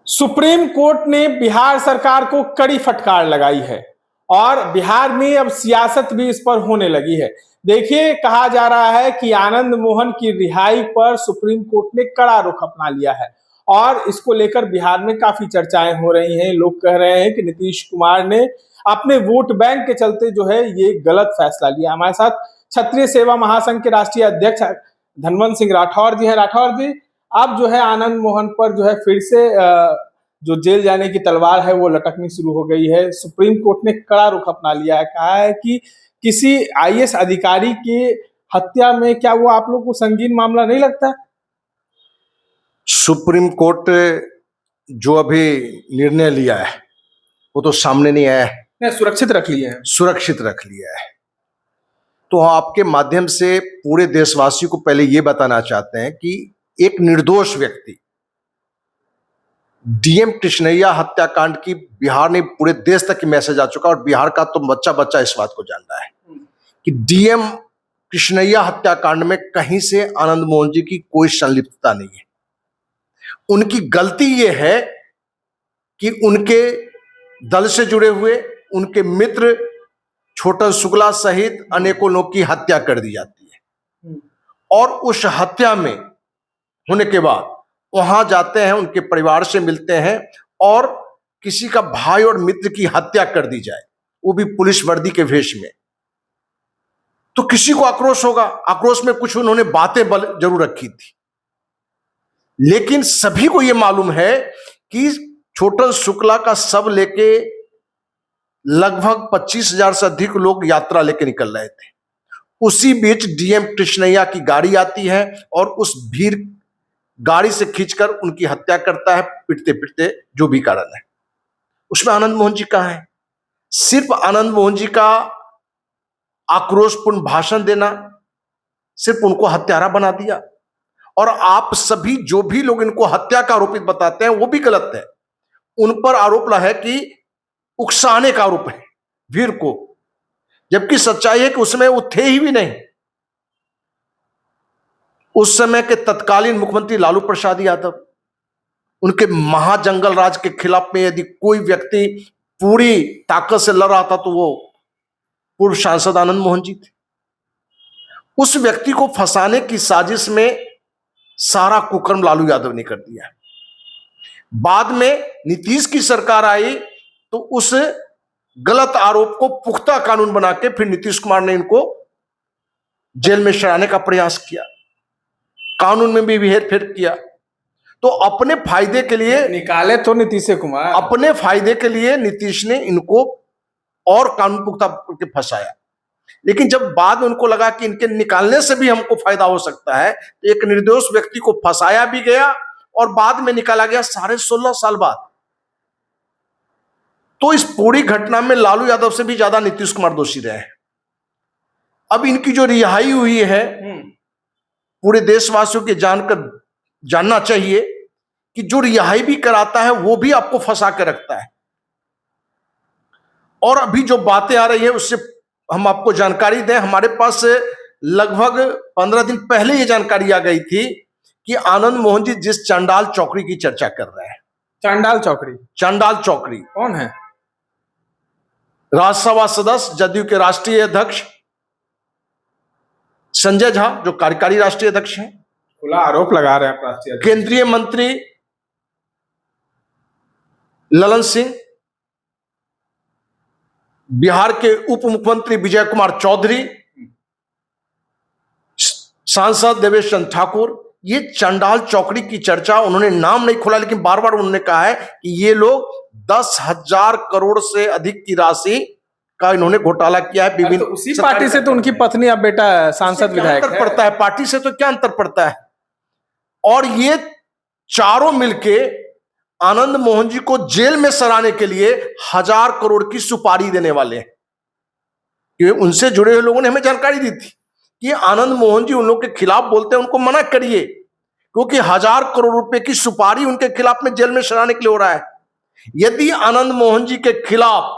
Supreme court ने बिहार सरकार को कड़ी फटकार लगाई है और बिहार में अब सियासत भी इस पर होने लगी है। देखिए, कहा जा रहा है कि आनंद मोहन की रिहाई पर सुप्रीम कोर्ट ने कड़ा रुख अपना लिया है और इसको लेकर बिहार में काफी चर्चाएं हो रही हैं। लोग कह रहे हैं कि नीतीश कुमार ने अपने वोट बैंक के चलते जो है ये गलत फैसला लिया। हमारे साथ क्षत्रिय सेवा महासंघ के राष्ट्रीय अध्यक्ष धनवंत सिंह राठौर जी हैं। राठौर जी, अब जो है आनंद मोहन पर जो है फिर से जो जेल जाने की तलवार है वो लटकनी शुरू हो गई है। सुप्रीम कोर्ट ने कड़ा रुख अपना लिया है, कहा है कि किसी आईएएस अधिकारी की हत्या में क्या वो आप लोग को संगीन मामला नहीं लगता? सुप्रीम कोर्ट जो अभी निर्णय लिया है वो तो सामने नहीं आया है, सुरक्षित रख लिया है। सुरक्षित रख लिया है। तो आपके माध्यम से पूरे देशवासियों को पहले ये बताना चाहते हैं कि एक निर्दोष व्यक्ति, डीएम कृष्णैया हत्याकांड की बिहार ने पूरे देश तक मैसेज आ चुका और बिहार का तो बच्चा बच्चा इस बात को जान रहा है कि डीएम कृष्णैया हत्याकांड में कहीं से आनंद मोहन जी की कोई संलिप्तता नहीं है। उनकी गलती यह है कि उनके दल से जुड़े हुए उनके मित्र छोटन शुक्ला सहित अनेकों लोगों की हत्या कर दी जाती है और उस हत्या में होने के बाद वहां जाते हैं, उनके परिवार से मिलते हैं और किसी का भाई और मित्र की हत्या कर दी जाए, वो भी पुलिस वर्दी के वेश में, तो किसी को आक्रोश होगा। आक्रोश में कुछ उन्होंने बातें जरूर रखी थी, लेकिन सभी को यह मालूम है कि छोटन शुक्ला का शव लेके लगभग 25,000 से अधिक लोग यात्रा लेके निकल रहे थे। उसी बीच डीएम कृष्णैया की गाड़ी आती है और उस भीड़ गाड़ी से खींचकर उनकी हत्या करता है, पिटते पिटते, जो भी कारण है। उसमें आनंद मोहन जी कहां है? सिर्फ आनंद मोहन जी का आक्रोशपूर्ण भाषण देना सिर्फ उनको हत्यारा बना दिया। और आप सभी जो भी लोग इनको हत्या का आरोपित बताते हैं वो भी गलत है। उन पर आरोप है कि उकसाने का आरोप है वीर को, जबकि सच्चाई है कि उसमें वो थे ही भी नहीं। उस समय के तत्कालीन मुख्यमंत्री लालू प्रसाद यादव, उनके महाजंगल राज के खिलाफ में यदि कोई व्यक्ति पूरी ताकत से लड़ रहा था तो वो पूर्व सांसद आनंद मोहन जी थे। उस व्यक्ति को फंसाने की साजिश में सारा कुकर्म लालू यादव ने कर दिया। बाद में नीतीश की सरकार आई तो उस गलत आरोप को पुख्ता कानून बना के फिर नीतीश कुमार ने इनको जेल में सड़ाने का प्रयास किया, कानून में भी हेरफेर किया। तो अपने फायदे के लिए निकाले तो नीतीश कुमार, अपने फायदे के लिए नीतीश ने इनको और कानून पुख्ता करके फंसाया। लेकिन जब बाद में उनको लगा कि इनके निकालने से भी हमको फायदा हो सकता है, तो एक निर्दोष व्यक्ति को फंसाया भी गया और बाद में निकाला गया 16.5 साल बाद। तो इस पूरी घटना में लालू यादव से भी ज्यादा नीतीश कुमार दोषी रहे हैं। अब इनकी जो रिहाई हुई है, पूरे देशवासियों के जानना चाहिए कि जो रिहाई भी कराता है वो भी आपको फंसा के रखता है। और अभी जो बातें आ रही है उससे हम आपको जानकारी दें। हमारे पास लगभग 15 दिन पहले ये जानकारी आ गई थी कि आनंद मोहन जी जिस चांडाल चौकड़ी की चर्चा कर रहे हैं। चांडाल चौकड़ी? चांडाल चौकड़ी कौन है? राज्यसभा सदस्य, जदयू के राष्ट्रीय अध्यक्ष संजय झा, जो कार्यकारी राष्ट्रीय अध्यक्ष हैं, खुला आरोप लगा रहे हैं राष्ट्रीय अध्यक्ष। केंद्रीय मंत्री ललन सिंह, बिहार के उप मुख्यमंत्री विजय कुमार चौधरी, सांसद देवेश चंद्र ठाकुर, ये चंडाल चौकड़ी की चर्चा, उन्होंने नाम नहीं खोला लेकिन बार बार उन्होंने कहा है कि ये लोग 10,000 करोड़ से अधिक की राशि का इन्होंने घोटाला किया है। विभिन्न तो उसी पार्टी से तो उनकी पत्नी अब बेटा सांसद विधायक है। पड़ता है पार्टी से तो क्या अंतर पड़ता है? और ये चारों मिलके आनंद मोहन जी को जेल में सराने के लिए 1,000 करोड़ की सुपारी देने वाले हैं। क्योंकि उनसे जुड़े हुए लोगों ने हमें जानकारी दी थी कि आनंद मोहन जी उन लोगों के खिलाफ बोलते हैं, उनको मना करिए, क्योंकि 1,000 करोड़ रुपए की सुपारी उनके खिलाफ में जेल में सराने के लिए हो रहा है। यदि आनंद मोहन जी के खिलाफ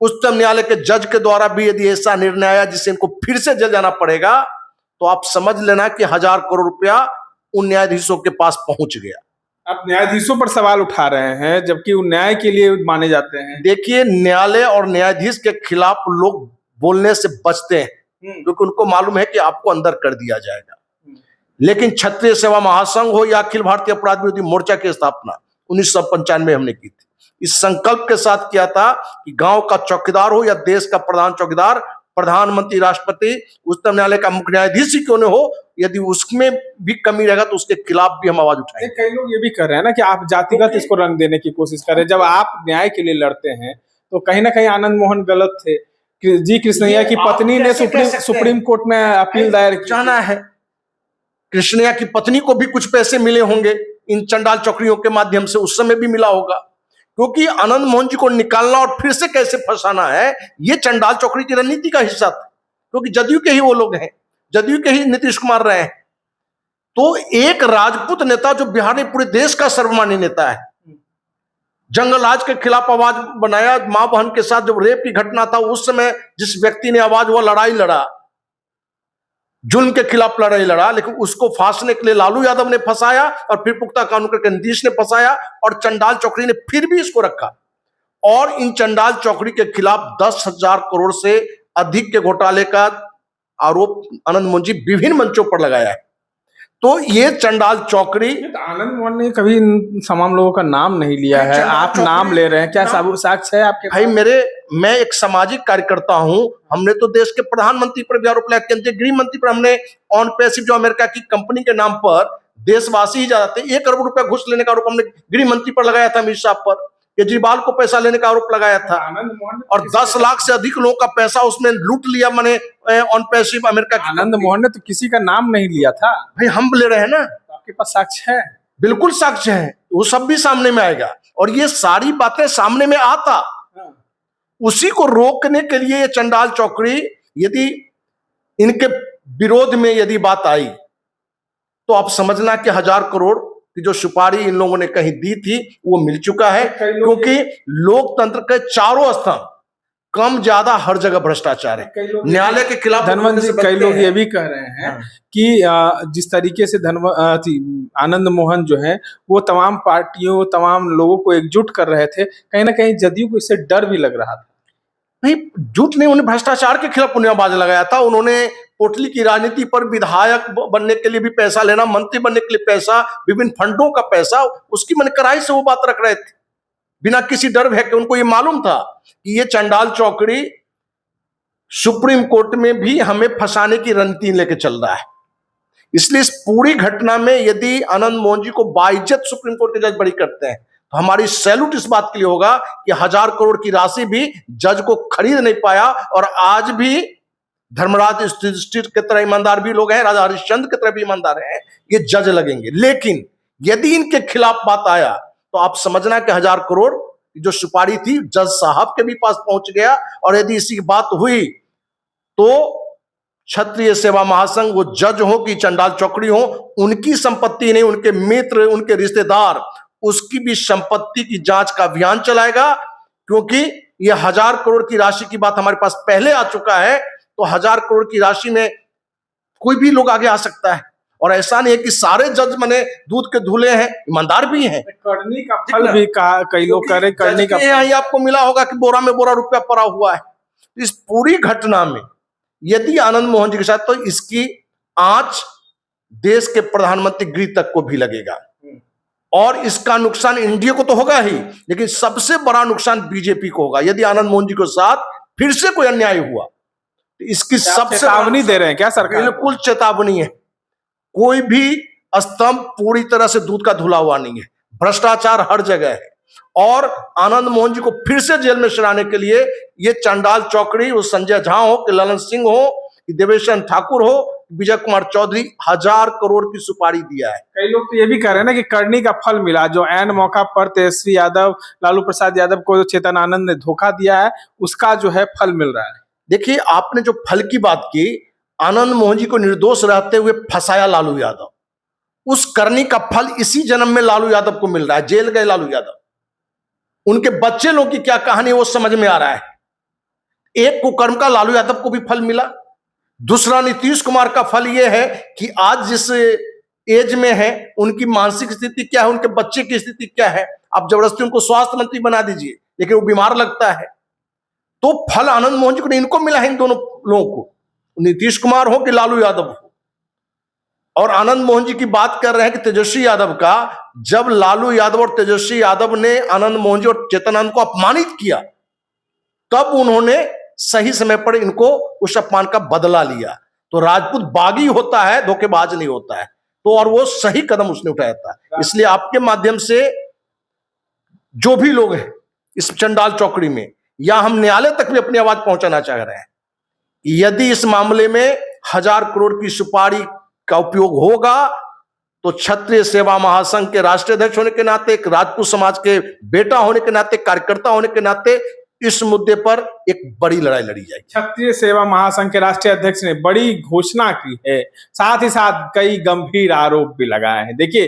उच्चतम न्यायालय के जज के द्वारा भी यदि ऐसा निर्णय आया जिससे इनको फिर से जेल जाना पड़ेगा, तो आप समझ लेना कि 1,000 करोड़ रुपया उन न्यायाधीशों के पास पहुंच गया। आप न्यायाधीशों पर सवाल उठा रहे हैं जबकि वो न्याय के लिए माने जाते हैं। देखिए, न्यायालय और न्यायाधीश के खिलाफ लोग बोलने से बचते हैं क्योंकि उनको मालूम है कि आपको अंदर कर दिया जाएगा। लेकिन क्षत्रिय सेवा महासंघ हो या अखिल भारतीय अपराध विरोधी मोर्चा की स्थापना 1995 में हमने की थी। इस संकल्प के साथ किया था कि गांव का चौकीदार हो या देश का प्रधान चौकीदार, प्रधानमंत्री, राष्ट्रपति, उच्चतम न्यायालय का मुख्य न्यायाधीश ही क्यों न हो, यदि उसमें भी कमी रहेगा तो उसके खिलाफ भी हम आवाज उठाएंगे। कई लोग ये भी कर रहे हैं ना कि आप जातिगत इसको रंग देने की कोशिश कर रहे हैं। जब आप न्याय के लिए लड़ते हैं तो कहीं ना कहीं आनंद मोहन गलत थे। जी कृष्णैया की पत्नी ने सुप्रीम कोर्ट में अपील दायर की। जाना है, कृष्णैया की पत्नी को भी कुछ पैसे मिले होंगे इन चंडाल चौकड़ियों के माध्यम से, उस समय भी मिला होगा, क्योंकि आनंद मोहन जी को निकालना और फिर से कैसे फंसाना है, ये चंडाल चौकड़ी की रणनीति का हिस्सा था। क्योंकि जदयू के ही वो लोग हैं, जदयू के ही नीतीश कुमार रहे हैं। तो एक राजपूत नेता जो बिहार में पूरे देश का सर्वमान्य नेता है, जंगल राज के खिलाफ आवाज बनाया, मां बहन के साथ जब रेप की घटना था उस समय जिस व्यक्ति ने आवाज वो लड़ाई लड़ा, जुल्म के खिलाफ लड़ाई लड़ा, लेकिन उसको फांसने के लिए लालू यादव ने फंसाया और फिर पुख्ता कानून करके नीतीश ने फंसाया और चंडाल चौकड़ी ने फिर भी इसको रखा। और इन चंडाल चौकड़ी के खिलाफ 10,000 करोड़ से अधिक के घोटाले का आरोप आनंद मोहन जी विभिन्न मंचों पर लगाया है। तो ये चंडाल चौकड़ी, आनंद मोहन ने कभी इन तमाम लोगों का नाम नहीं लिया है, आप नाम ले रहे हैं, क्या साक्ष्य है आपके? भाई मैं एक सामाजिक कार्यकर्ता हूं। हमने तो देश के प्रधानमंत्री पर भी आरोप लगाया, केंद्रीय गृह मंत्री पर हमने ऑन पैसिव जो अमेरिका की कंपनी के नाम पर देशवासी ही जाते 1 करोड़ रुपया घूस लेने का आरोप हमने गृह मंत्री पर लगाया था, अमित शाह पर, केजरीवाल को पैसा लेने का आरोप लगाया था और 10 लाख से अधिक लोगों का पैसा उसमें लूट लिया मैंने on passive America. Anand Mohan ने तो किसी का नाम नहीं लिया था। भाई हम ले रहे हैं ना, तो आपके पास साक्ष्य है? बिल्कुल साक्ष्य है, वो सब भी सामने में आएगा और ये सारी बातें सामने में आता, उसी को रोकने के लिए ये चंडाल चौकड़ी, यदि इनके विरोध में यदि बात आई तो आप समझना कि 1000 करोड़ की जो सुपारी इन लोगों ने कहीं दी थी वो मिल चुका है, क्योंकि लोकतंत्र के चारों स्तंभ, कम ज्यादा हर जगह भ्रष्टाचार है। न्यायालय के खिलाफ धनवंत जी कई लोग ये भी कह रहे हैं कि जिस तरीके से आनंद मोहन जो है वो तमाम पार्टियों, तमाम लोगों को एकजुट कर रहे थे, कहीं ना कहीं जदयू को इससे डर भी लग रहा था। नहीं, झूठ नहीं, उन्हें भ्रष्टाचार के खिलाफ पुण्यबाज लगाया था। उन्होंने पोटली की राजनीति पर विधायक बनने के लिए भी पैसा लेना, मंत्री बनने के लिए पैसा, विभिन्न फंडों का पैसा, उसकी मन कराई से वो बात रख रहे थे बिना किसी डर भय के। उनको ये मालूम था कि ये चंडाल चौकड़ी सुप्रीम कोर्ट में भी हमें फंसाने की रणनीति लेके चल रहा है। इसलिए इस पूरी घटना में यदि आनंद मोहन जी को बाइज्जत सुप्रीम कोर्ट के जज बरी करते हैं तो हमारी सैल्यूट इस बात के लिए होगा कि 1000 करोड़ की राशि भी जज को खरीद नहीं पाया और आज भी धर्मराज युधिष्ठिर की तरह ईमानदार भी लोग हैं, राजा हरिश्चंद्र की तरह भी ईमानदार हैं, ये जज लगेंगे। लेकिन यदि इनके खिलाफ बात आया तो आप समझना कि 1000 करोड़ जो सुपारी थी जज साहब के भी पास पहुंच गया और यदि इसी की बात हुई तो क्षत्रिय सेवा महासंघ, वो जज हो कि चंडाल चौकड़ी हो, उनकी संपत्ति नहीं, उनके मित्र, उनके रिश्तेदार, उसकी भी संपत्ति की जांच का अभियान चलाएगा। क्योंकि ये 1000 करोड़ की राशि की बात हमारे पास पहले आ चुका है, तो 1000 करोड़ की राशि में कोई भी लोग आगे आ सकता है। और ऐसा नहीं है कि सारे जज मने दूध के धुले हैं, ईमानदार भी हैं। करनी का फल भी कई लोग कह रहे, करनी का यही आपको मिला होगा कि बोरा में बोरा रुपया पड़ा हुआ है। इस पूरी घटना में यदि आनंद मोहन जी के साथ, तो इसकी आंच देश के प्रधानमंत्री गृह तक को भी लगेगा और इसका नुकसान इंडिया को तो होगा ही, लेकिन सबसे बड़ा नुकसान बीजेपी को होगा। यदि आनंद मोहन जी के साथ फिर से कोई अन्याय हुआ तो इसकी सबसे चेतावनी दे रहे हैं क्या सरकार? बिल्कुल चेतावनी है। कोई भी स्तंभ पूरी तरह से दूध का धुला हुआ नहीं है, भ्रष्टाचार हर जगह है। और आनंद मोहन जी को फिर से जेल में सड़ाने के लिए ये चंडाल चौकड़ी, वो संजय झा हो कि ललन सिंह हो कि देवेशन ठाकुर हो, विजय कुमार चौधरी, 1000 करोड़ की सुपारी दिया है। कई लोग तो ये भी कह रहे हैं ना कि करनी का फल मिला, जो ऐन मौका पर तेजस्वी यादव, लालू प्रसाद यादव को चेतन आनंद ने धोखा दिया है, उसका जो है फल मिल रहा है। देखिए, आपने जो फल की बात की, आनंद मोहन जी को निर्दोष रहते हुए फंसाया लालू यादव, उस करनी का फल इसी जन्म में लालू यादव को मिल रहा है। जेल गए लालू यादव, उनके बच्चे लोगों की क्या कहानी वो समझ में आ रहा है। एक कुकर्म का लालू यादव को भी फल मिला। दूसरा, नीतीश कुमार का फल यह है कि आज जिस एज में है, उनकी मानसिक स्थिति क्या है, उनके बच्चे की स्थिति क्या है। आप जबरदस्ती उनको स्वास्थ्य मंत्री बना दीजिए, लेकिन वो बीमार लगता है। तो फल आनंद मोहन जी को नहीं, इनको मिला है, इन दोनों लोगों को, नीतीश कुमार हो कि लालू यादव हो। और आनंद मोहन जी की बात कर रहे हैं कि तेजस्वी यादव का, जब लालू यादव और तेजस्वी यादव ने आनंद मोहन जी और चेतन आनंद को अपमानित किया, तब उन्होंने सही समय पर इनको उस अपमान का बदला लिया। तो राजपूत बागी होता है, धोखेबाज नहीं होता है। तो और वो सही कदम उसने उठाया था। इसलिए आपके माध्यम से जो भी लोग हैं इस चंडाल चौकड़ी में, या हम न्यायालय तक भी अपनी आवाज पहुंचाना चाह रहे हैं, यदि इस मामले में 1000 करोड़ की सुपारी का उपयोग होगा, तो क्षत्रिय सेवा महासंघ के राष्ट्रीय अध्यक्ष होने के नाते, एक राजपूत समाज के बेटा होने के नाते, कार्यकर्ता होने के नाते, इस मुद्दे पर एक बड़ी लड़ाई लड़ी जाएगी। क्षत्रिय सेवा महासंघ के राष्ट्रीय अध्यक्ष ने बड़ी घोषणा की है, साथ ही साथ कई गंभीर आरोप भी लगाए हैं। देखिए,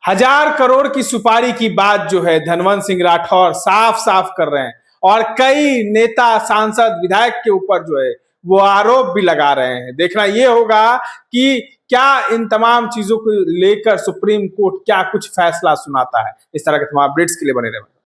1000 करोड़ की सुपारी की बात जो है धनवंत सिंह राठौर साफ साफ कर रहे हैं, और कई नेता, सांसद, विधायक के ऊपर जो है वो आरोप भी लगा रहे हैं। देखना यह होगा कि क्या इन तमाम चीजों को लेकर सुप्रीम कोर्ट क्या कुछ फैसला सुनाता है। इस तरह के तमाम अपडेट्स के लिए बने रहें।